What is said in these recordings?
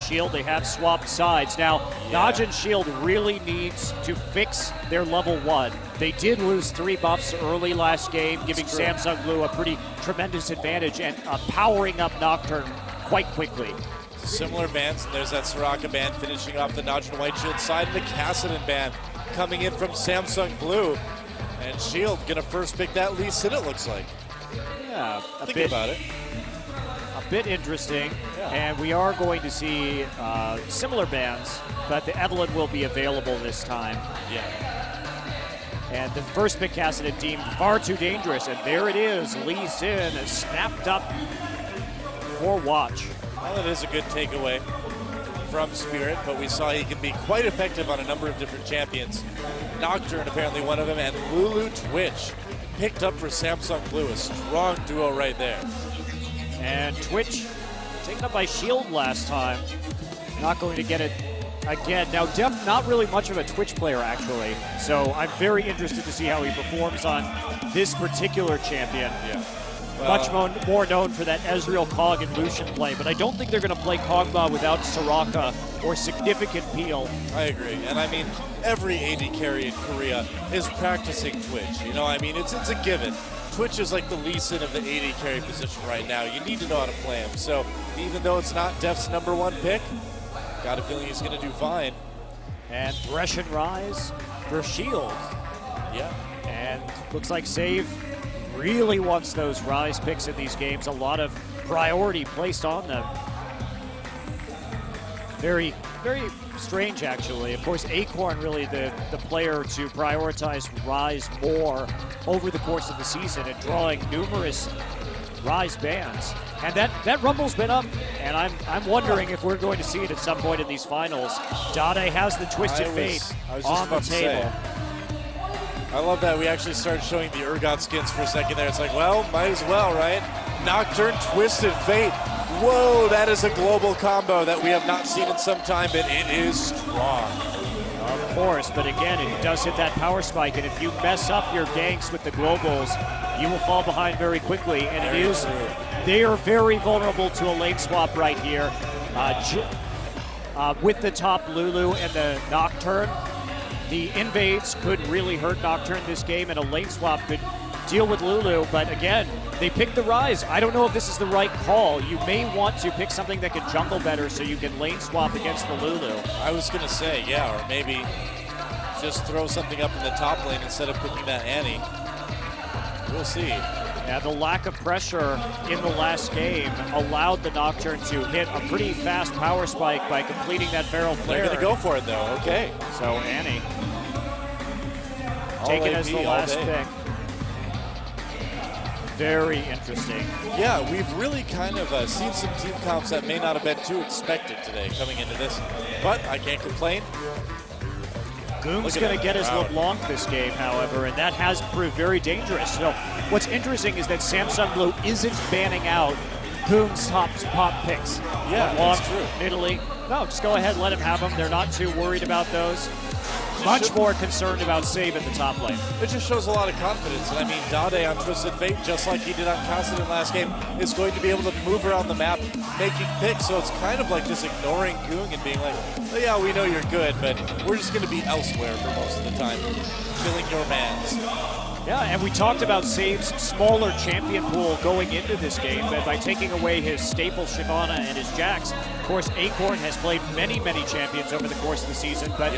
Shield, they have swapped sides. Now, NaJin Shield really needs to fix their level 1. They did lose 3 buffs early last game, giving Samsung Blue a pretty tremendous advantage and powering up Nocturne quite quickly. Similar bans, and there's that Soraka ban finishing off the NaJin White Shield side, and the Kassadin ban coming in from Samsung Blue. And Shield gonna first pick that Lee Sin, it looks like. Yeah, Think about it. A bit interesting, and we are going to see similar bans, but the Evelyn will be available this time. Yeah. And the first pick Kassadin deemed far too dangerous, and there it is. Lee Sin is snapped up for watch. Well, it is a good takeaway from Spirit, but we saw he can be quite effective on a number of different champions. Nocturne apparently one of them, and Lulu Twitch picked up for Samsung Blue. A strong duo right there. And Twitch taken up by Shield last time. Not going to get it again. Now, Def not really much of a Twitch player, actually. So I'm very interested to see how he performs on this particular champion. Yeah. Much more known for that Ezreal, Kog, and Lucian play. But I don't think they're going to play Kog'Maw without Soraka or significant peel. I agree. And I mean, every AD carry in Korea is practicing Twitch. You know, I mean, it's a given. Twitch is like the Lee Sin of the AD carry position right now. You need to know how to play him. So even though it's not Def's #1 pick, got a feeling he's going to do fine. And Thresh and Rise for Shield. Yeah. And looks like Save really wants those Rise picks in these games. A lot of priority placed on them. Very, very strange, actually. Of course, Acorn really the player to prioritize Rise more over the course of the season and drawing numerous Rise bans. And that rumble's been up, and I'm wondering if we're going to see it at some point in these finals. Dade has the Twisted Fate on the table. I love that we actually started showing the Urgot skins for a second there. It's like, well, might as well, right? Nocturne, Twisted Fate. Whoa, that is a global combo that we have not seen in some time, but it is strong. Of course, but again, it does hit that power spike, and if you mess up your ganks with the globals, you will fall behind very quickly, and they are very vulnerable to a lane swap right here. With the top Lulu and the Nocturne, the invades could really hurt Nocturne this game, and a lane swap could deal with Lulu, but again, they picked the Rise. I don't know if this is the right call. You may want to pick something that can jungle better so you can lane swap against the Lulu. I was going to say, yeah, or maybe just throw something up in the top lane instead of picking that Annie. We'll see. Yeah, the lack of pressure in the last game allowed the Nocturne to hit a pretty fast power spike by completing that Feral Flare. They're going to go for it, though. Okay. So Annie taken as the last pick. Very interesting. Yeah, we've really kind of seen some team comps that may not have been too expected today coming into this, but I can't complain. Goom's going to get his LeBlanc this game, however, and that has proved very dangerous. So what's interesting is that Samsung Blue isn't banning out Goom's top picks. Yeah, LeBlanc, that's true. Italy. No, just go ahead, let him have them. They're not too worried about those. Much more concerned about Save in the top lane. It just shows a lot of confidence. And I mean, Dade on Twisted Fate, just like he did on Kassadin last game, is going to be able to move around the map, making picks. So it's kind of like just ignoring Goong and being like, oh, yeah, we know you're good, but we're just going to be elsewhere for most of the time, killing your mans. Yeah, and we talked about Save's smaller champion pool going into this game, but by taking away his staple Shyvana and his Jax. Of course, Acorn has played many champions over the course of the season, but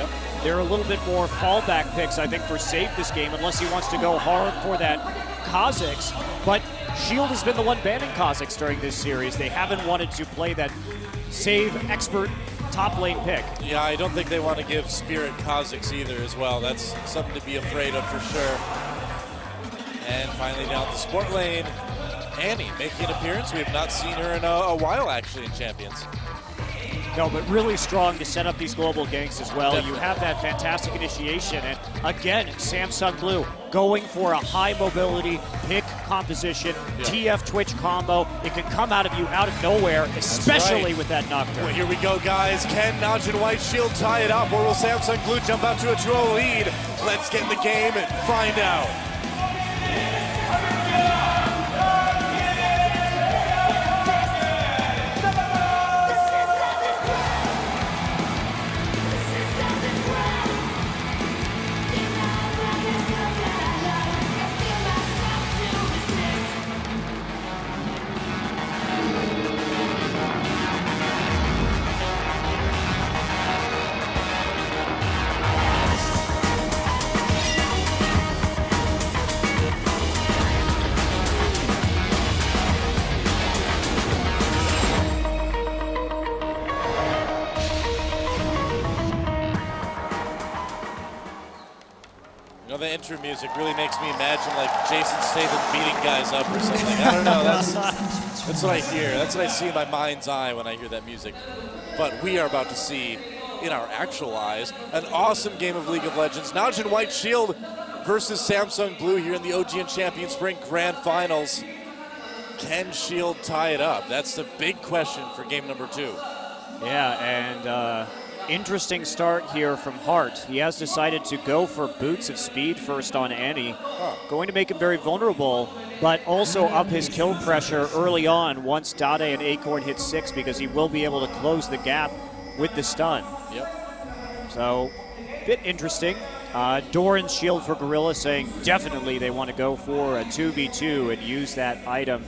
there are a little bit more fallback picks, I think, for Save this game, unless he wants to go hard for that Kha'Zix. But Shield has been the one banning Kha'Zix during this series. They haven't wanted to play that Save expert top lane pick. Yeah, I don't think they want to give Spirit Kha'Zix either as well. That's something to be afraid of for sure. And finally down the support lane, Annie making an appearance. We have not seen her in a while, actually, in Champions. No, but really strong to set up these global ganks as well. Definitely. You have that fantastic initiation. And again, Samsung Blue going for a high mobility pick composition, TF Twitch combo. It can come out of you out of nowhere, especially with that Nocturne. Well, here we go, guys. Can NaJin White Shield tie it up, or will Samsung Blue jump out to a 2-0 lead? Let's get in the game and find out. know, the intro music really makes me imagine like Jason Statham beating guys up or something. I don't know. That's what I hear. That's what I see in my mind's eye when I hear that music. But we are about to see, in our actual eyes, an awesome game of League of Legends. NaJin White Shield versus Samsung Blue here in the OGN Champion Spring Grand Finals. Can Shield tie it up? That's the big question for game number 2. Yeah, and interesting start here from Hart. He has decided to go for boots of speed first on Annie. Going to make him very vulnerable, but also up his kill pressure early on once Dade and Acorn hit 6, because he will be able to close the gap with the stun. Yep. So, bit interesting. Doran's shield for Gorilla saying definitely they want to go for a 2v2 and use that item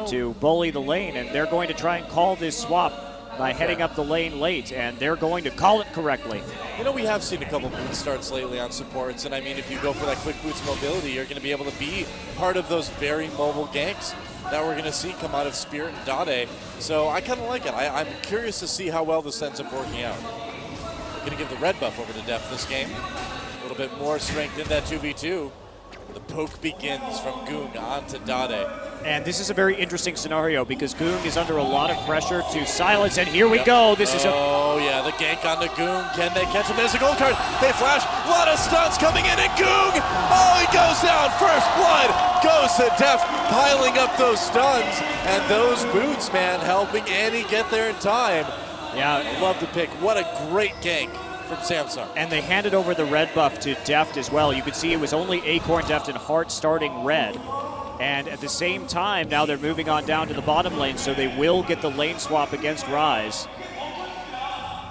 to bully the lane, and they're going to try and call this swap by heading up the lane late, and they're going to call it correctly. You know, we have seen a couple boot starts lately on supports, and I mean, if you go for that quick boots mobility, you're going to be able to be part of those very mobile ganks that we're going to see come out of Spirit and Dade. So I kind of like it. I'm curious to see how well this ends up working out. Going to give the red buff over to Def this game. A little bit more strength in that 2v2. The poke begins from Goong onto Dade. And this is a very interesting scenario because Goong is under a lot of pressure to silence, and here we go. This is Oh, yeah, the gank onto Goong. Can they catch him? There's a gold card. They flash. A lot of stuns coming in, and Goong, oh, he goes down. First blood goes to Def, piling up those stuns. And those boots, man, helping Annie get there in time. Yeah, I love the pick. What a great gank from Samsung. And they handed over the red buff to Deft as well. You could see it was only Acorn, Deft, and Hart starting red. And at the same time, now they're moving on down to the bottom lane, so they will get the lane swap against Rise.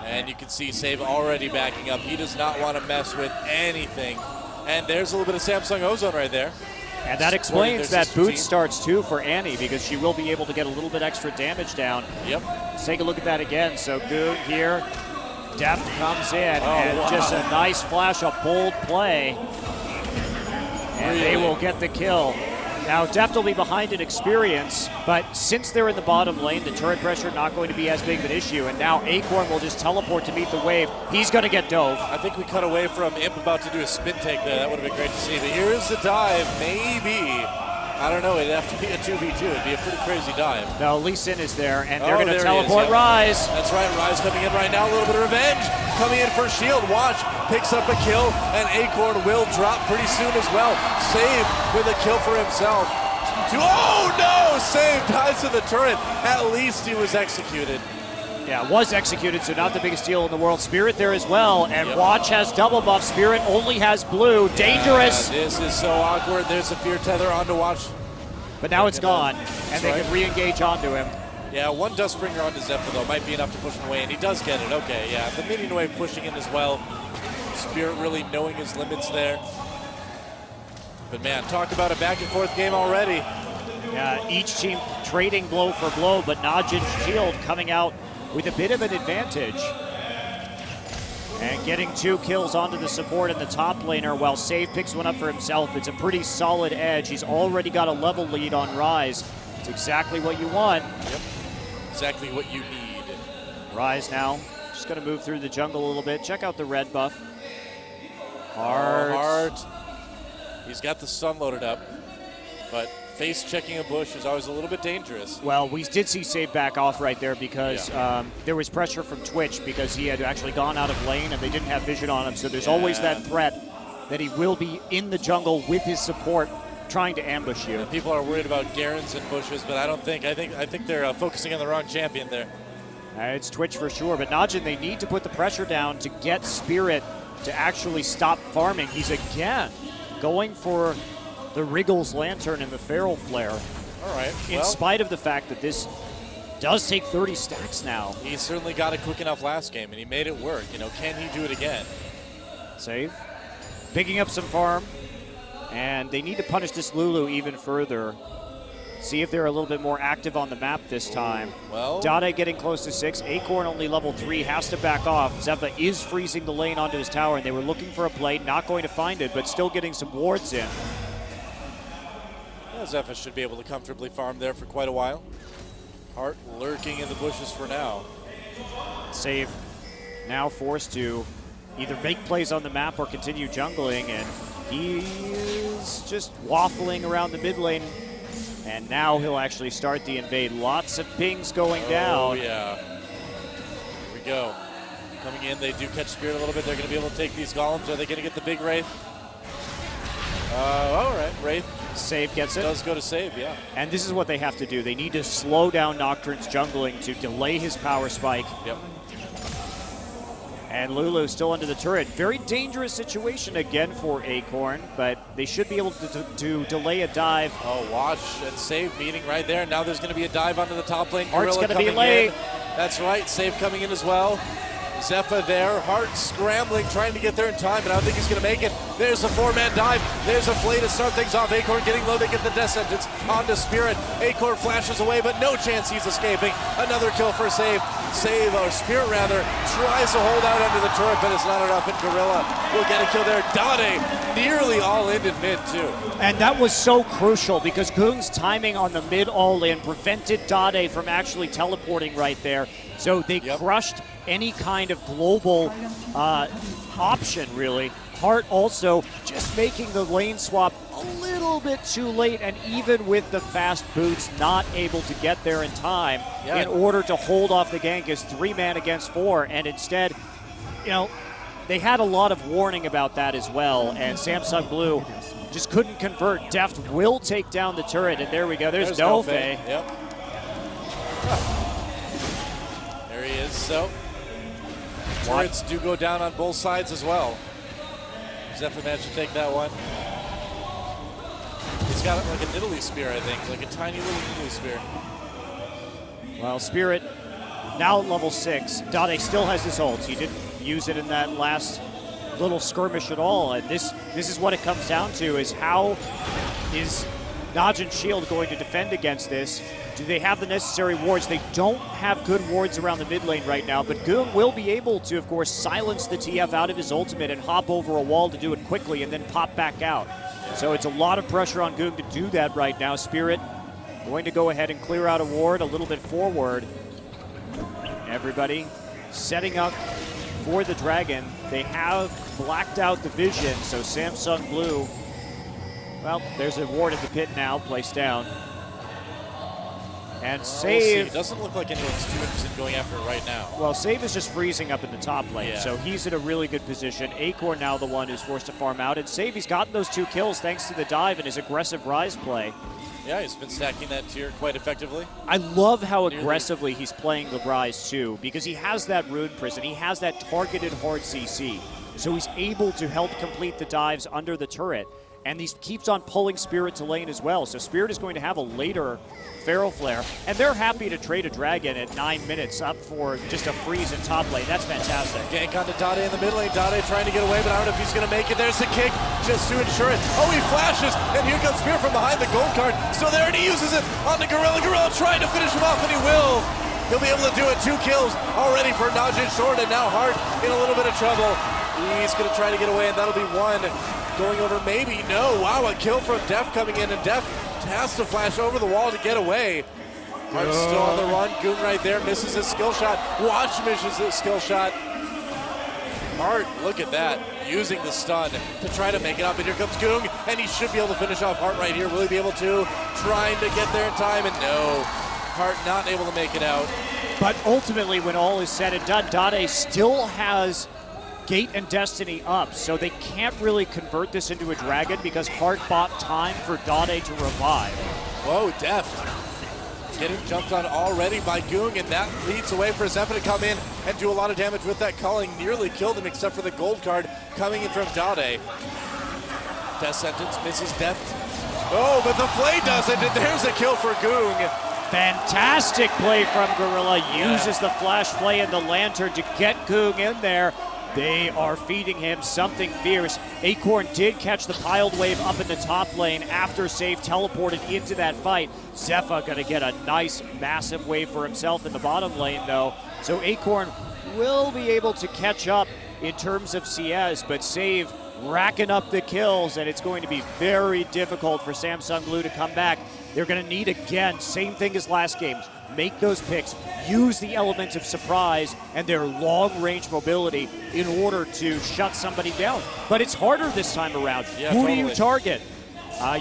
And you can see Save already backing up. He does not want to mess with anything. And there's a little bit of Samsung Ozone right there. And that explains that boot starts too for Annie, because she will be able to get a little bit extra damage down. Yep. Let's take a look at that again. So Goong here. Deft comes in, just a nice flash, a bold play. And they will get the kill. Now, Deft will be behind in experience, but since they're in the bottom lane, the turret pressure not going to be as big of an issue, and now Acorn will just teleport to meet the wave. He's going to get dove. I think we cut away from Imp about to do a spin take there. That would have been great to see. But here's the dive, maybe. I don't know, it'd have to be a 2v2. It'd be a pretty crazy dive. No, Lee Sin is there, and they're going to teleport Rise. That's right, Rise coming in right now. A little bit of revenge. Coming in for Shield. Watch, picks up a kill, and Acorn will drop pretty soon as well. Save with a kill for himself. Oh no! Save ties to the turret. At least he was executed. Yeah, was executed, so not the biggest deal in the world. Spirit there as well, and Watch has double buff. Spirit only has blue. Dangerous. Yeah, this is so awkward. There's a fear tether onto Watch. But now it's gone, and they can re-engage onto him. Yeah, one Dustbringer onto Zephyr, though, might be enough to push him away, and he does get it. Okay, yeah, the minion wave pushing in as well. Spirit really knowing his limits there. But man, talk about a back-and-forth game already. Yeah, each team trading blow for blow, but NaJin's Shield coming out with a bit of an advantage. And getting 2 kills onto the support in the top laner while Save picks one up for himself. It's a pretty solid edge. He's already got a level lead on Rise. It's exactly what you want. Yep, exactly what you need. Rise now, just gonna move through the jungle a little bit. Check out the red buff. Hart. He's got the stun loaded up, but face checking a bush is always a little bit dangerous. Well, we did see Save back off right there because there was pressure from Twitch because he had actually gone out of lane and they didn't have vision on him. So there's always that threat that he will be in the jungle with his support trying to ambush you. And people are worried about Garens and bushes, but I think they're focusing on the wrong champion there. It's Twitch for sure, but NaJin, they need to put the pressure down to get Spirit to actually stop farming. He's again going for the Wriggles Lantern and the Feral Flare. All right. In spite of the fact that this does take 30 stacks now. He certainly got it quick enough last game, and he made it work. You know, can he do it again? Save. Picking up some farm. And they need to punish this Lulu even further. See if they're a little bit more active on the map this time. Well, Dade getting close to 6. Acorn only level 3, has to back off. Zephyr is freezing the lane onto his tower, and they were looking for a play, not going to find it, but still getting some wards in. Yeah, Zephyr should be able to comfortably farm there for quite a while. Hart lurking in the bushes for now. Save now forced to either make plays on the map or continue jungling, and He is just waffling around the mid lane, and now he'll actually start the invade. Lots of pings going down. Oh, yeah. Here we go. Coming in, they do catch Spirit a little bit. They're going to be able to take these golems. Are they going to get the big Wraith? All right, Wraith. Save gets it. Does go to save, yeah. And this is what they have to do. They need to slow down Nocturne's jungling to delay his power spike. Yep. And Lulu still under the turret. Very dangerous situation again for Acorn, but they should be able to delay a dive. Oh, watch and save meeting right there. Now there's going to be a dive onto the top lane. Heart's Gorilla going to be coming late. in. That's right, save coming in as well. Zephyr there, Hart scrambling, trying to get there in time, but I don't think he's going to make it. There's a four-man dive. There's a flay to start things off. Acorn getting low, they get the death sentence onto Spirit. Acorn flashes away, but no chance he's escaping. Another kill for Save. Or Spirit rather, tries to hold out under the turret, but it's not enough, and Gorilla will get a kill there. Dade nearly all in mid, too. And that was so crucial because Goong's timing on the mid all-in prevented Dade from actually teleporting right there. So they crushed any kind of global option, really. Hart also just making the lane swap a little bit too late, and even with the fast boots, not able to get there in time in order to hold off the gank as 3-man against 4. And instead, you know, they had a lot of warning about that as well, and Samsung Blue just couldn't convert. Deft will take down the turret, and there we go. There's no Faye. Yep. There he is. So turrets do go down on both sides as well. Zephyr managed to take that one. He's got it like a Nidalee spear, I think, like a tiny little Nidalee spear. Well, Spirit now at level 6. Dade still has his ult. He didn't use it in that last little skirmish at all. And this is what it comes down to, is how is NaJin Shield going to defend against this? Do they have the necessary wards? They don't have good wards around the mid lane right now, but Goong will be able to, of course, silence the TF out of his ultimate and hop over a wall to do it quickly and then pop back out. So it's a lot of pressure on Goong to do that right now. Spirit going to go ahead and clear out a ward a little bit forward. Everybody setting up for the Dragon. They have blacked out the vision, so Samsung Blue, well, there's a ward at the pit now, placed down. And Save. It doesn't look like anyone's too interested in going after it right now. Well, Save is just freezing up in the top lane, so he's in a really good position. Acorn now the one who's forced to farm out, and Save, he's gotten those 2 kills thanks to the dive and his aggressive Rise play. Yeah, he's been stacking that tier quite effectively. I love how aggressively he's playing the Rise too, because he has that Rune Prison, he has that targeted hard CC, so he's able to help complete the dives under the turret. And he keeps on pulling Spirit to lane as well. So Spirit is going to have a later Feral Flare. And they're happy to trade a Dragon at 9 minutes up for just a freeze in top lane. That's fantastic. Gank onto Dade in the mid lane. Dade trying to get away, but I don't know if he's going to make it. There's the kick just to ensure it. Oh, he flashes, and here comes Spirit from behind the gold card. So there, and he uses it on the Gorilla. Gorilla trying to finish him off, and he will. He'll be able to do it. 2 kills already for NaJin Short, and now Hart in a little bit of trouble. He's going to try to get away, and that'll be 1. Going over, maybe, no. Wow, a kill from Def coming in, and Def has to flash over the wall to get away. Hart's still on the run. Goong right there, misses his skill shot. Watch misses his skill shot. Hart, look at that, using the stun to try to make it up, and here comes Goong, and he should be able to finish off Hart right here. Will he be able to? Trying to get there in time, and no. Hart not able to make it out. But ultimately, when all is said and done, Dade still has Gate and Destiny up, so they can't really convert this into a Dragon because Hart bought time for Dade to revive. Whoa, Deft getting jumped on already by Goong, and that leads the way for Zephyr to come in and do a lot of damage with that culling. Nearly killed him except for the gold card coming in from Dade. Death sentence misses Deft. Oh, but the flay does it, and there's a kill for Goong. Fantastic play from Gorilla. Uses the flash play and the lantern to get Goong in there. They are feeding him something fierce. Acorn did catch the piled wave up in the top lane after Save teleported into that fight. Zephyr gonna get a nice, massive wave for himself in the bottom lane though. So Acorn will be able to catch up in terms of CS, but Save racking up the kills, and it's going to be very difficult for Samsung Blue to come back. They're gonna need, again, same thing as last game, make those picks, use the elements of surprise and their long-range mobility in order to shut somebody down. But it's harder this time around. Yeah, Who totally. do you target?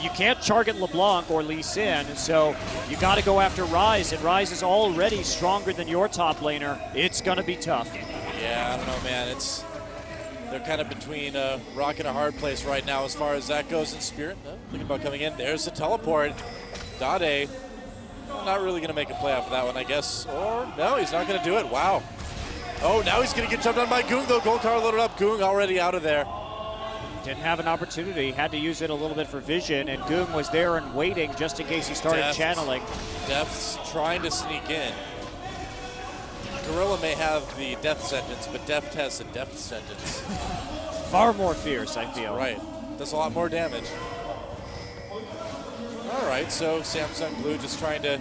You can't target LeBlanc or Lee Sin, so you got to go after Ryze, and Ryze is already stronger than your top laner. It's going to be tough. Yeah, I don't know, man. They're kind of between a rock and a hard place right now as far as that goes in Spirit. Thinking about coming in. There's the teleport. Dade not really going to make a play off of that one, I guess. Or, no, he's not going to do it. Wow. Oh, now he's going to get jumped on by Goong, though. Gold car loaded up. Goong already out of there. Didn't have an opportunity. Had to use it a little bit for vision, and Goong was there and waiting just in case he started channeling. Death's trying to sneak in. Gorilla may have the death sentence, but Deft has the death sentence. Far more fierce, I feel. Right. Does a lot more damage. All right, so Samsung Blue just trying to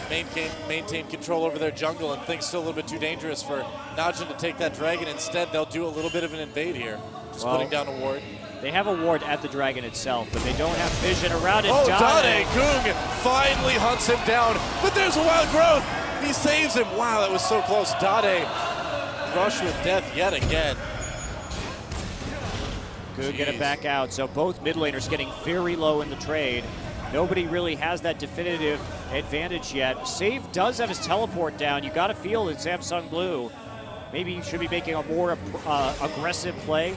maintain control over their jungle, and things still a little bit too dangerous for NaJin to take that dragon. Instead, they'll do a little bit of an invade here. Just putting down a ward. They have a ward at the dragon itself, but they don't have vision around it. Oh, Dade! Goong finally hunts him down, but there's a wild growth! He saves him. Wow, that was so close. Dade rush with death yet again. Goong get it back out. So both mid laners getting very low in the trade. Nobody really has that definitive advantage yet. Save does have his teleport down. You got to feel that Samsung Blue maybe should be making a more aggressive play.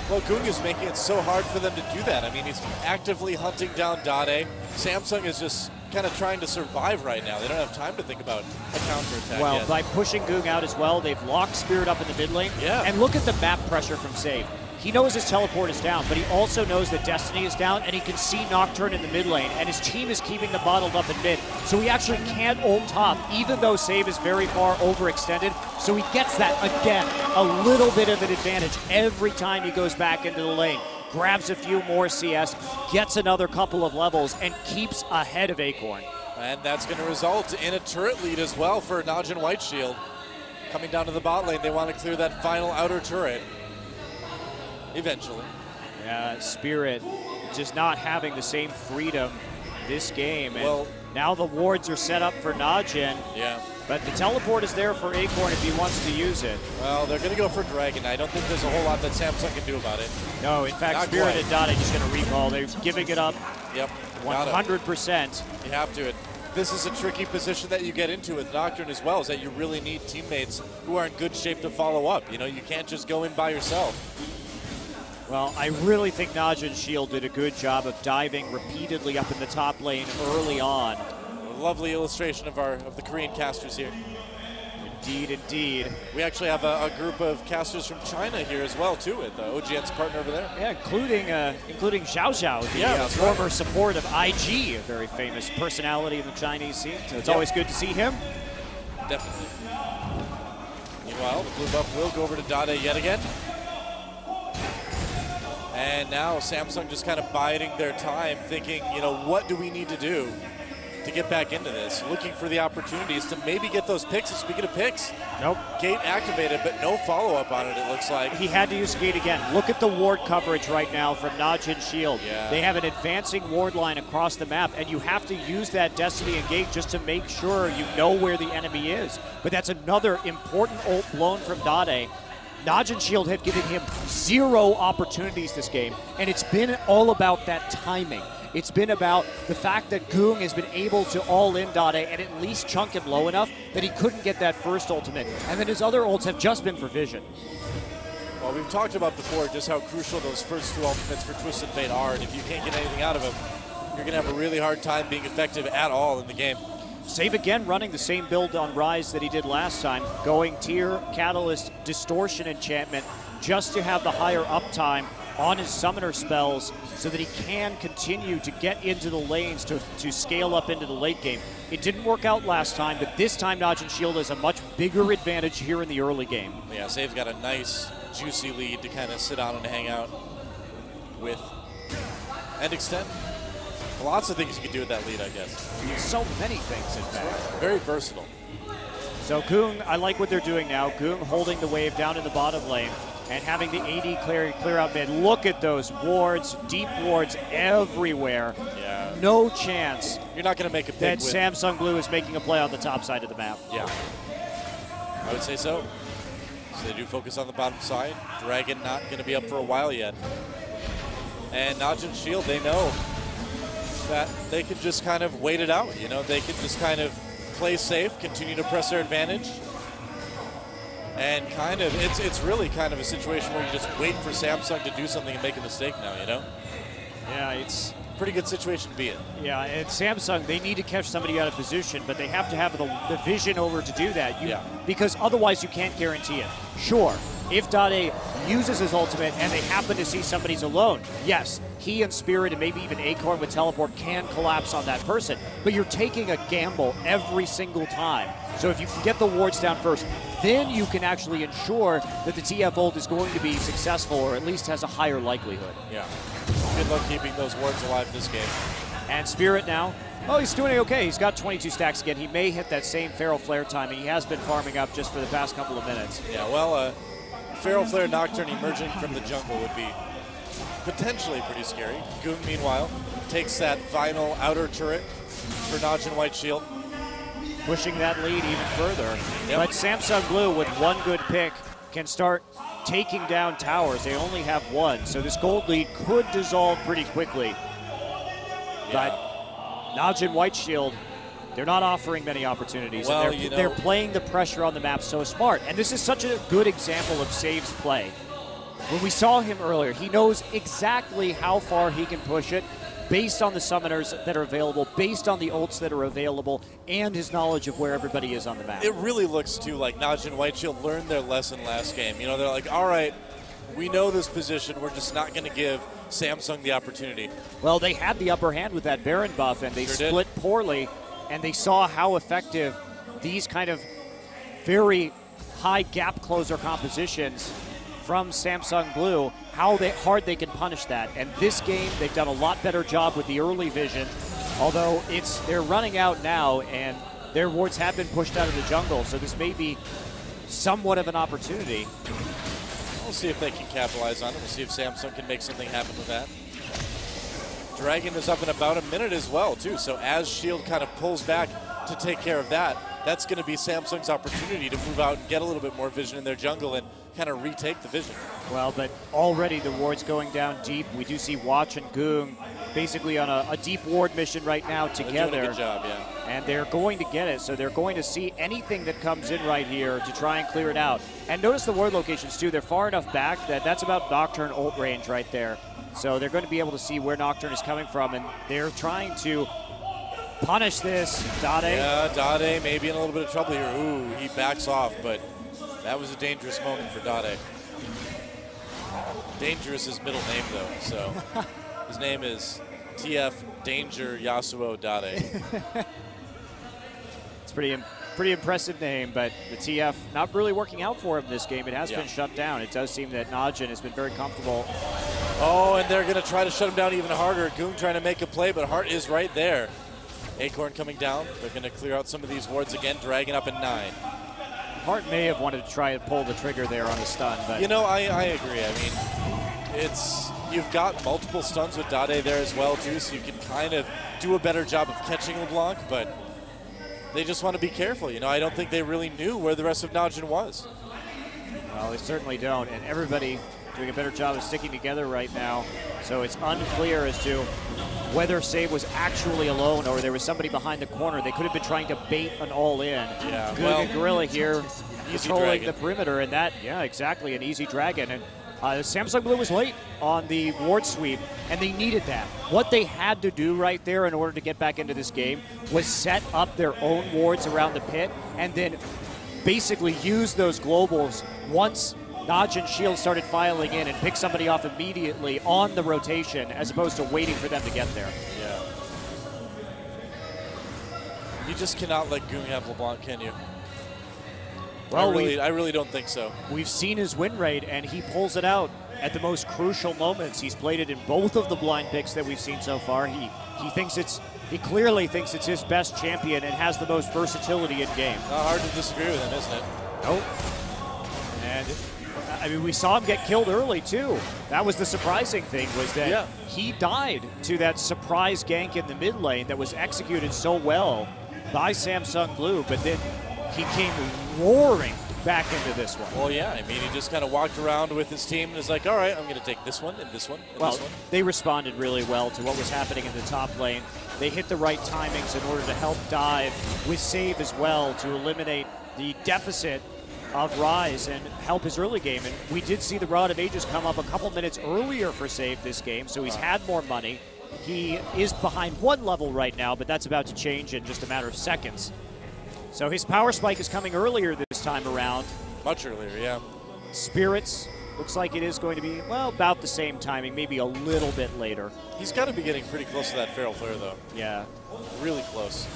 Well, Goong is making it so hard for them to do that. I mean, he's actively hunting down Dade. Samsung is just kind of trying to survive right now. They don't have time to think about a counterattack Well, yet. by pushing Goong out as well, they've locked Spirit up in the mid lane. Yeah. And look at the map pressure from Save. He knows his teleport is down, but he also knows that Destiny is down, and he can see Nocturne in the mid lane, and his team is keeping the bottled up in mid. So he actually can't ult top, even though Save is very far overextended. So he gets that, again, a little bit of an advantage every time he goes back into the lane. Grabs a few more CS, gets another couple of levels, and keeps ahead of Acorn. And that's going to result in a turret lead as well for NaJin White Shield. Coming down to the bot lane, they want to clear that final outer turret. Eventually. Yeah, Spirit just not having the same freedom this game. And well, now the wards are set up for NaJin. Yeah. But the teleport is there for Acorn if he wants to use it. Well, they're going to go for Dragon. I don't think there's a whole lot that Samsung can do about it. No, in fact, Not Spirit quite. and Dade just going to recall. They're giving it up. Yep. 100%. You have to. This is a tricky position that you get into with Nocturne as well, is that you really need teammates who are in good shape to follow up. You know, you can't just go in by yourself. Well, I really think NaJin Shield did a good job of diving repeatedly up in the top lane early on. A lovely illustration of the Korean casters here. Indeed, indeed. We actually have a group of casters from China here as well, too, with OGN's partner over there. Yeah, including Xiao Xiao, the former support of IG, a very famous personality in the Chinese scene. So it's always good to see him. Definitely. Meanwhile, the blue buff will go over to Dade yet again. And now Samsung just kind of biding their time, thinking, you know, what do we need to do to get back into this? Looking for the opportunities to maybe get those picks. And speaking of picks, nope. Gate activated, but no follow-up on it, it looks like. He had to use Gate again. Look at the ward coverage right now from NaJin Shield. Yeah. They have an advancing ward line across the map, and you have to use that Destiny and Gate just to make sure you know where the enemy is. But that's another important ult blown from Dade. NaJin Shield have given him 0 opportunities this game, and it's been all about that timing. It's been about the fact that Goong has been able to all-in Dade and at least chunk him low enough that he couldn't get that first ultimate. And then his other ults have just been for vision. Well, we've talked about before just how crucial those first 2 ultimates for Twisted Fate are, and if you can't get anything out of them, you're going to have a really hard time being effective at all in the game. Save again running the same build on Ryze that he did last time, going Tier, Catalyst, Distortion Enchantment, just to have the higher uptime on his summoner spells so that he can continue to get into the lanes to scale up into the late game. It didn't work out last time, but this time NaJin Shield has a much bigger advantage here in the early game. Yeah, Save's got a nice, juicy lead to kind of sit on and hang out with and extend. Lots of things you can do with that lead, I guess. So many things, in fact. Very versatile. So Goong, I like what they're doing now. Goong holding the wave down in the bottom lane and having the AD clear out mid. Look at those wards, deep wards everywhere. Yeah. no chance you're not going to make a that pick with Samsung Blue is making a play on the top side of the map. Yeah, I would say so. So they do focus on the bottom side. Dragon not going to be up for a while yet. And NaJin Shield, they know that they can just kind of wait it out. You know, they can just kind of play safe, continue to press their advantage. And kind of, it's really kind of a situation where you just wait for Samsung to do something and make a mistake now, you know? Yeah, it's pretty good situation to be in. Yeah, and Samsung, they need to catch somebody out of position, but they have to have the vision over to do that. Because otherwise you can't guarantee it. Sure, if Dade uses his ultimate and they happen to see somebody's alone, yes, he and Spirit and maybe even Acorn with teleport can collapse on that person, but you're taking a gamble every single time. So if you can get the wards down first, then you can actually ensure that the TF ult is going to be successful or at least has a higher likelihood. Yeah. Good luck keeping those wards alive this game. And Spirit now, oh, he's doing okay. He's got 22 stacks again. He may hit that same Feral Flare time, and he has been farming up just for the past couple of minutes. Yeah, well, Feral Flare Nocturne emerging from the jungle would be potentially pretty scary. Goong, meanwhile, takes that final outer turret for NaJin White Shield. Pushing that lead even further. Yep. But Samsung Blue, with one good pick, can start taking down towers. They only have one, so this gold lead could dissolve pretty quickly. Yeah. But NaJin White Shield, they're not offering many opportunities. Well, and they're playing the pressure on the map so smart. And this is such a good example of Save's play. When we saw him earlier, he knows exactly how far he can push it based on the summoners that are available, based on the ults that are available, and his knowledge of where everybody is on the map. It really looks, too, like NaJin White Shield learned their lesson last game. You know, they're like, all right, we know this position. We're just not going to give Samsung the opportunity. Well, they had the upper hand with that Baron buff, and they split poorly, and they saw how effective these kind of very high gap closer compositions from Samsung Blue, how hard they can punish that. And this game, they've done a lot better job with the early vision, although they're running out now, and their wards have been pushed out of the jungle, so this may be somewhat of an opportunity. We'll see if they can capitalize on it. We'll see if Samsung can make something happen with that. Dragon is up in about a minute as well, too, so as Shield kind of pulls back to take care of that, that's going to be Samsung's opportunity to move out and get a little bit more vision in their jungle and kind of retake the vision. Well, but already the ward's going down deep. We do see Watch and Goong basically on a deep ward mission right now together. They're doing a good job, yeah. And they're going to get it, so they're going to see anything that comes in right here to try and clear it out. And notice the ward locations, too. They're far enough back that that's about Nocturne ult range right there. So they're going to be able to see where Nocturne is coming from, and they're trying to punish this. Dade. Yeah, Dade may be in a little bit of trouble here. Ooh, he backs off, but that was a dangerous moment for Dade. Dangerous is his middle name, though, so his name is TF Danger Yasuo Dade. It's pretty impressive name, but the TF not really working out for him this game. It has been shut down. It does seem that NaJin has been very comfortable. Oh, and they're going to try to shut him down even harder. Goong trying to make a play, but Hart is right there. Acorn coming down. They're going to clear out some of these wards again. Dragon up in 9. Hart may have wanted to try and pull the trigger there on the stun, but you know, I agree. I mean, you've got multiple stuns with Dade there as well too, so you can kind of do a better job of catching LeBlanc, but they just want to be careful. You know, I don't think they really knew where the rest of NaJin was. Well, they certainly don't, and everybody doing a better job of sticking together right now. So it's unclear as to whether Save was actually alone or there was somebody behind the corner. They could have been trying to bait an all-in. Yeah, Goong and Gorilla here controlling the perimeter, and that, yeah, exactly, an easy dragon. And Samsung Blue was late on the ward sweep, and they needed that. What they had to do right there in order to get back into this game was set up their own wards around the pit and then basically use those globals once NaJin Shield started filing in and pick somebody off immediately on the rotation as opposed to waiting for them to get there. Yeah. You just cannot let Goong have LeBlanc, can you? Well, I really don't think so. We've seen his win rate, and he pulls it out at the most crucial moments. He's played it in both of the blind picks that we've seen so far. He clearly thinks it's his best champion and has the most versatility in game. Not hard to disagree with him, isn't it? Nope. And I mean, we saw him get killed early, too. That was the surprising thing, was that he died to that surprise gank in the mid lane that was executed so well by Samsung Blue, but then he came roaring back into this one. Well, yeah, I mean, he just kind of walked around with his team and was like, all right, I'm going to take this one and this one and this one. They responded really well to what was happening in the top lane. They hit the right timings in order to help dive with save as well to eliminate the deficit of Rise and help his early game. And we did see the Rod of Ages come up a couple minutes earlier for save this game, so he's had more money. He is behind one level right now, but that's about to change in just a matter of seconds. So his power spike is coming earlier this time around. Much earlier, yeah. Spirits, looks like it is going to be, well, about the same timing, maybe a little bit later. He's got to be getting pretty close to that Feral Flare, though. Yeah. Really close.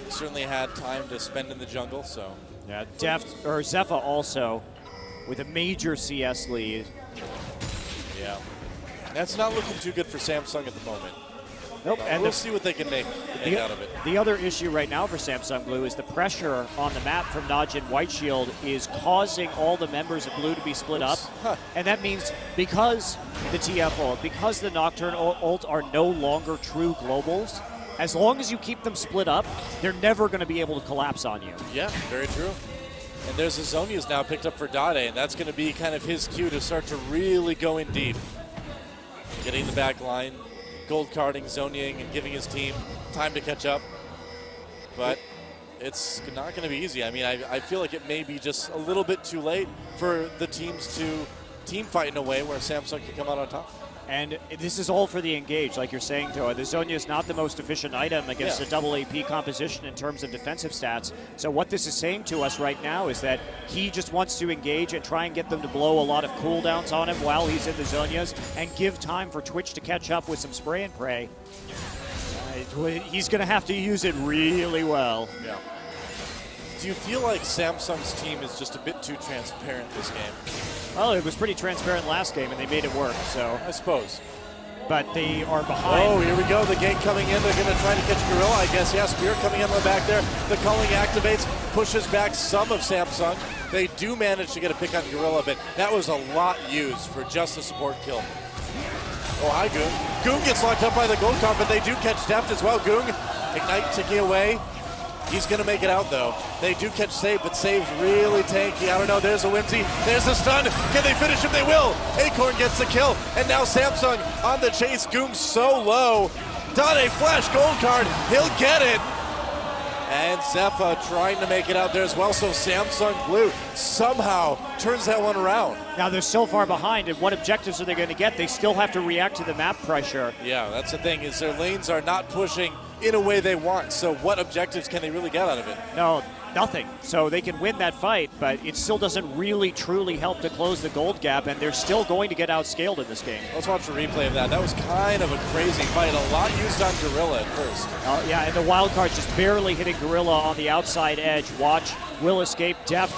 Certainly had time to spend in the jungle, so. Yeah, Zepha also with a major CS lead. Yeah. That's not looking too good for Samsung at the moment. Nope. And we'll see what they can make out of it. The other issue right now for Samsung Blue is the pressure on the map from NaJin White Shield is causing all the members of Blue to be split up. And that means because the TF ult, because the Nocturne ult are no longer true globals, as long as you keep them split up, they're never going to be able to collapse on you. Yeah, very true. And there's a Zhonya's now picked up for Dade, and that's going to be kind of his cue to start to really go in deep. Getting the back line, gold carding, Zonyaing, and giving his team time to catch up. But it's not going to be easy. I mean, I feel like it may be just a little bit too late for the teams to team fight in a way where Samsung can come out on top. And this is all for the engage, like you're saying, Toa. The Zhonya is not the most efficient item against a double AP composition in terms of defensive stats. So what this is saying to us right now is that he just wants to engage and try and get them to blow a lot of cooldowns on him while he's in the Zhonyas and give time for Twitch to catch up with some spray and pray. He's going to have to use it really well. Yeah. Do you feel like Samsung's team is just a bit too transparent this game? Well, it was pretty transparent last game, and they made it work, so. I suppose. But they are behind. Oh, here we go. The gank coming in. They're going to try to catch Gorilla, I guess. Yeah, Spear coming in the back there. The culling activates, pushes back some of Samsung. They do manage to get a pick on Gorilla, but that was a lot used for just a support kill. Oh, hi, Goong. Goong gets locked up by the gold card, but they do catch Deft as well. Goong, Ignite ticking away. He's going to make it out, though. They do catch Save, but Save's really tanky. I don't know. There's a Whimsy. There's a stun. Can they finish him? They will. Acorn gets the kill. And now Samsung on the chase. Goong so low. Dade flash gold card. He'll get it. And Zepha trying to make it out there as well. So Samsung Blue somehow turns that one around. Now they're so far behind, and what objectives are they going to get? They still have to react to the map pressure. Yeah, that's the thing, is their lanes are not pushing in a way they want. So what objectives can they really get out of it? No, nothing. So they can win that fight, but it still doesn't really truly help to close the gold gap, and they're still going to get outscaled in this game. Let's watch a replay of that. That was kind of a crazy fight. A lot used on Gorilla at first. Yeah, and the wild card's just barely hitting Gorilla on the outside edge. Watch, will escape. Deft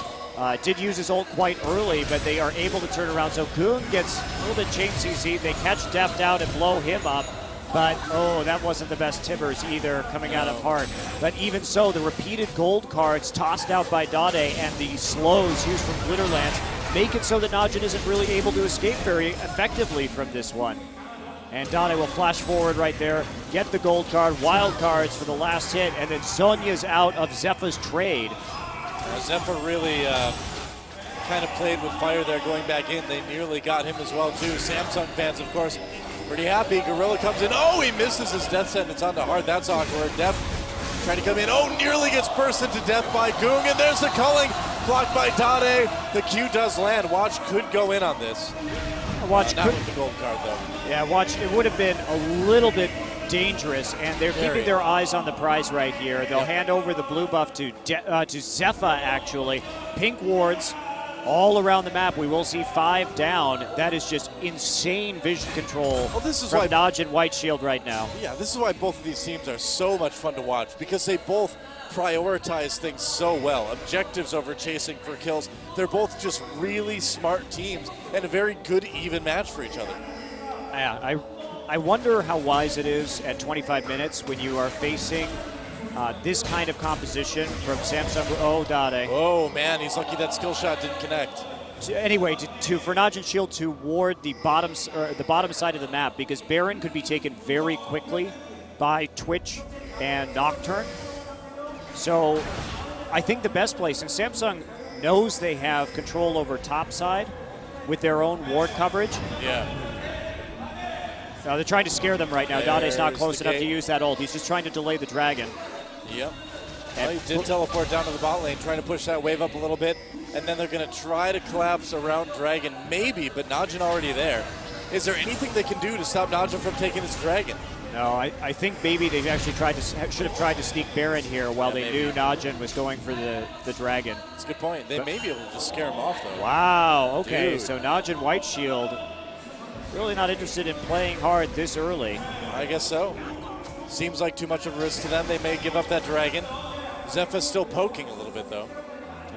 did use his ult quite early, but they are able to turn around. So Goong gets a little bit chain CC. They catch Deft out and blow him up. But, oh, that wasn't the best Tibbers either coming out of Heart. But even so, the repeated gold cards tossed out by Dade and the slows used from Glitterlands make it so that NaJin isn't really able to escape very effectively from this one. And Dade will flash forward right there, get the gold card, wild cards for the last hit, and then Zonya's out of Zepha's trade. Zepha really kind of played with fire there going back in. They nearly got him as well, too. Samsung fans, of course, pretty happy. Gorilla comes in. Oh, he misses his death sentence onto Heart. That's awkward. Deft trying to come in. Oh, nearly gets bursted to death by Goong. And there's the culling. Blocked by Dade. The Q does land. Watch could go in on this. Watch not with the gold card, though. Yeah, Watch, it would have been a little bit dangerous, and they're keeping their eyes on the prize right here. They'll hand over the blue buff to Zepha, actually. Pink wards all around the map. We will see 5 down. That is just insane vision control from NaJin White Shield right now. Yeah, this is why both of these teams are so much fun to watch, because they both prioritize things so well. Objectives over chasing for kills. They're both just really smart teams and a very good even match for each other. Yeah, I wonder how wise it is at 25 minutes when you are facing this kind of composition from Samsung. Oh, Dade. Oh man, he's lucky that skill shot didn't connect. Anyway, for NaJin Shield to ward the bottom side of the map, because Baron could be taken very quickly by Twitch and Nocturne. So I think the best place, and Samsung knows they have control over top side with their own ward coverage. Yeah. They're trying to scare them right now. Dade's not close enough to use that ult. He's just trying to delay the dragon. Yep. Well, he did teleport down to the bot lane, trying to push that wave up a little bit, and then they're going to try to collapse around Dragon, maybe, but NaJin already there. Is there anything they can do to stop NaJin from taking his Dragon? No, I think maybe they actually should have tried to sneak Baron here while they knew NaJin was going for the Dragon. That's a good point. They may be able to just scare him off, though. Wow, okay, Dude. So NaJin White Shield really not interested in playing hard this early. I guess so. Seems like too much of a risk to them. They may give up that Dragon. Zepha's still poking a little bit, though.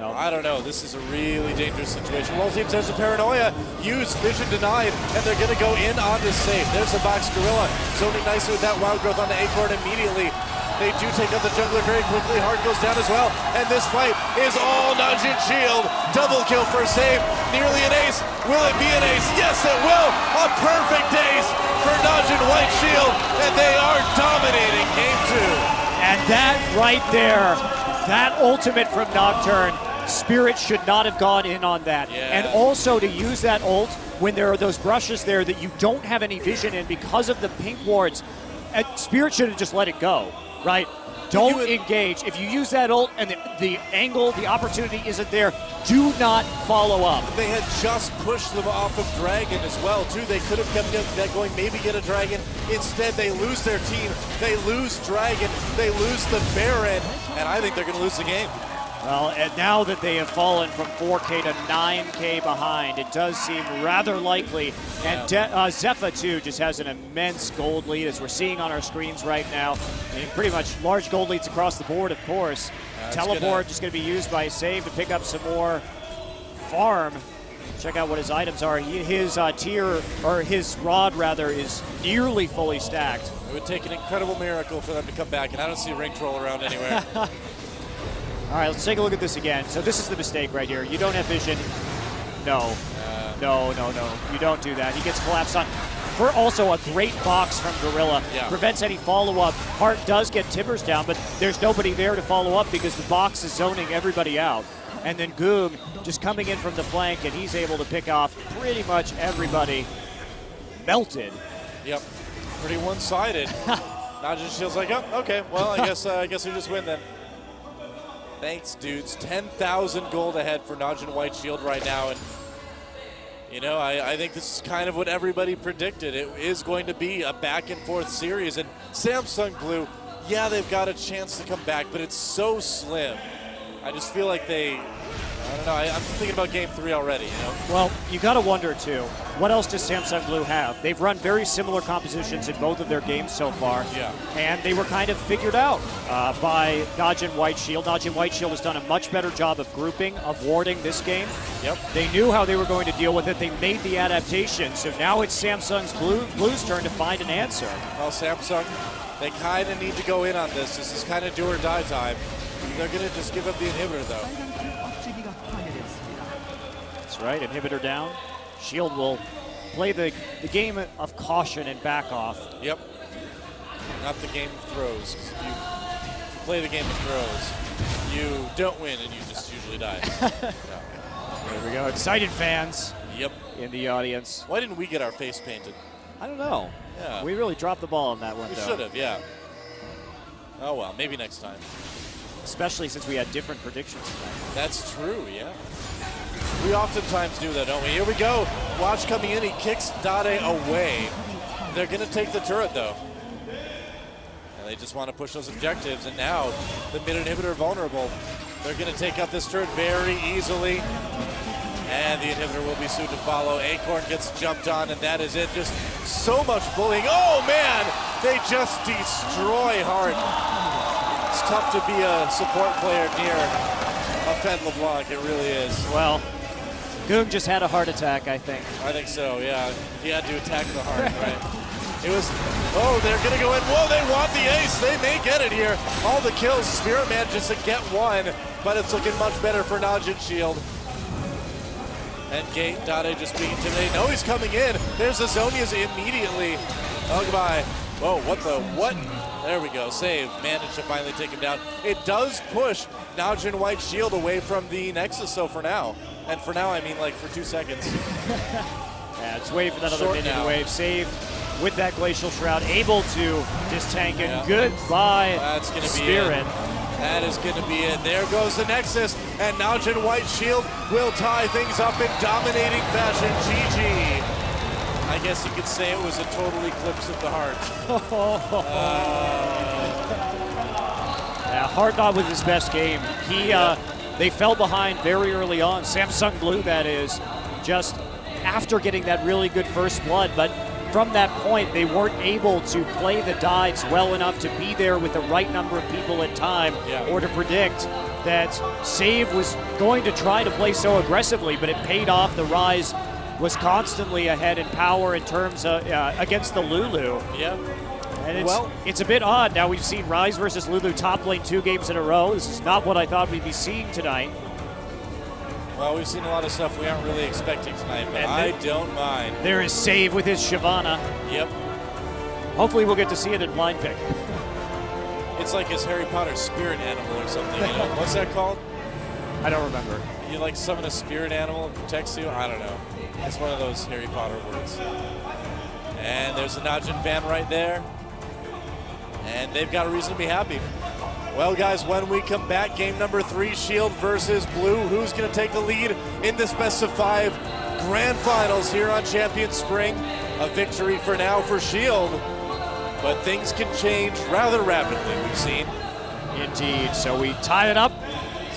No. I don't know. This is a really dangerous situation. World Team says the Paranoia. Use vision denied, and they're going to go in on the safe. There's the box Gorilla. Zoning nicely with that wild growth on the Acorn immediately. They do take out the jungler very quickly. Heart goes down as well. And this fight is all NaJin Shield. Double kill for a save. Nearly an ace. Will it be an ace? Yes, it will. A perfect ace for NaJin White Shield. And they are dominating game 2. And that right there, that ultimate from Nocturne, Spirit should not have gone in on that. Yeah. And also to use that ult when there are those brushes there that you don't have any vision in because of the pink wards, Spirit should have just let it go, right? Don't engage. If you use that ult and the angle, the opportunity isn't there, do not follow up. They had just pushed them off of Dragon as well, too. They could have kept that going, maybe get a Dragon. Instead, they lose their team. They lose Dragon. They lose the Baron. And I think they're going to lose the game. Well, and now that they have fallen from 4K to 9K behind, it does seem rather likely. And Zepha, too, just has an immense gold lead, as we're seeing on our screens right now. And pretty much large gold leads across the board, of course. Teleport just going to be used by Save to pick up some more farm. Check out what his items are. His his rod, rather, is nearly fully stacked. It would take an incredible miracle for them to come back, and I don't see Ring Troll around anywhere. All right, let's take a look at this again. So this is the mistake right here. You don't have vision. No. No. You don't do that. He gets collapsed on. For also a great box from Gorilla. Yeah. Prevents any follow-up. Hart does get Timbers down, but there's nobody there to follow up because the box is zoning everybody out. And then Goong just coming in from the flank, and he's able to pick off pretty much everybody. Melted. Yep. Pretty one-sided. NaJin Shield's like, oh, okay. Well, I guess we just win then. Thanks, dudes. 10,000 gold ahead for NaJin White Shield right now. And, you know, I think this is kind of what everybody predicted. It is going to be a back-and-forth series. And Samsung Blue, yeah, they've got a chance to come back, but it's so slim. I just feel like I don't know, I'm thinking about game 3 already, you know? Well, you got to wonder, too, what else does Samsung Blue have? They've run very similar compositions in both of their games so far. Yeah. And they were kind of figured out by NaJin White Shield. NaJin White Shield has done a much better job of grouping, of warding this game. Yep. They knew how they were going to deal with it. They made the adaptation. So now it's Samsung's Blue's turn to find an answer. Well, Samsung, they kind of need to go in on this. This is kind of do or die time. They're going to just give up the inhibitor, though. That's right, inhibitor down. Shield will play the game of caution and back off. Yep. Not the game of throws. If you play the game of throws, you don't win and you just usually die. Yeah. There we go. Excited fans. Yep. In the audience. Why didn't we get our face painted? I don't know. Yeah. We really dropped the ball on that one, We though. should have, yeah. Oh, well, maybe next time. Especially since we had different predictions tonight. That's true, yeah. We oftentimes do that, don't we? Here we go. Watch coming in. He kicks Dade away. They're going to take the turret, though. And they just want to push those objectives. And now the mid inhibitor vulnerable. They're going to take out this turret very easily. And the inhibitor will be soon to follow. Acorn gets jumped on, and that is it. Just so much bullying. Oh, man! They just destroy Hart. It's tough to be a support player near a Fed LeBlanc. It really is. Well, Goong just had a heart attack, I think. I think so, yeah. He had to attack the heart, right? It was, oh, they're going to go in. Whoa, they want the ace. They may get it here. All the kills. Spirit manages to get one, but it's looking much better for NaJin Shield. And Gate, Dade just being intimidated. No, he's coming in. There's the Zonias immediately. Oh, goodbye. Whoa, what? There we go. Save. Managed to finally take him down. It does push NaJin White Shield away from the Nexus, so for now. And for now, I mean like for 2 seconds. Yeah, just wait for that other minion wave. Save with that Glacial Shroud. Able to just tank it. Goodbye, that's going to be Spirit. That is going to be it. There goes the Nexus, and NaJin White Shield will tie things up in dominating fashion. GG. I guess you could say it was a total eclipse of the heart. Yeah, Heart not with his best game. They fell behind very early on. Samsung Blue, that is, just after getting that really good first blood, but from that point, they weren't able to play the dives well enough to be there with the right number of people at time, or to predict that Save was going to try to play so aggressively, but it paid off. The Rise was constantly ahead in power in terms of against the Lulu. Yep. And it's a bit odd. Now we've seen Rise versus Lulu top lane 2 games in a row. This is not what I thought we'd be seeing tonight. Well, we've seen a lot of stuff we aren't really expecting tonight, but I don't mind. There is Save with his Shyvana. Yep. Hopefully we'll get to see it in blind pick. It's like his Harry Potter spirit animal or something, you know? What's that called? I don't remember. You like summon a spirit animal and protects you? I don't know. It's one of those Harry Potter words. And there's the NaJin fan right there. And they've got a reason to be happy. Well, guys, when we come back, game number 3, Shield versus Blue. Who's going to take the lead in this best-of-5 grand finals here on Champion Spring? A victory for now for Shield, but things can change rather rapidly, we've seen. Indeed, so we tie it up.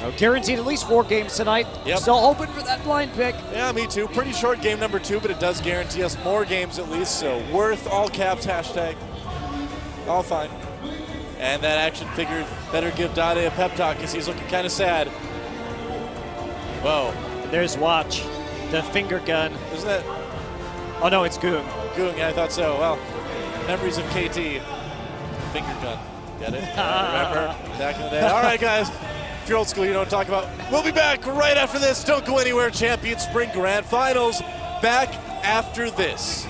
So guaranteed at least 4 games tonight. Yep. Still hoping for that blind pick. Yeah, me too. Pretty short game number 2, but it does guarantee us more games at least, so worth all caps hashtag. All fine. And that action figure better give Dade a pep talk because he's looking kind of sad. Whoa. There's Watch, the finger gun. Isn't that? Oh no, it's Goong. Goong, yeah, I thought so. Well, memories of KT. Finger gun. Get it? Remember? Back in the day. All right, guys. If you're old school, you know what I'm talking about. We'll be back right after this. Don't go anywhere. Champion Spring Grand Finals. Back after this.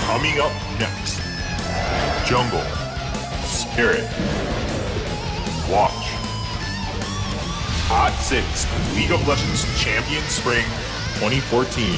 Coming up next, Jungle, Spirit, Watch. Hot 6 League of Legends Champion Spring 2014.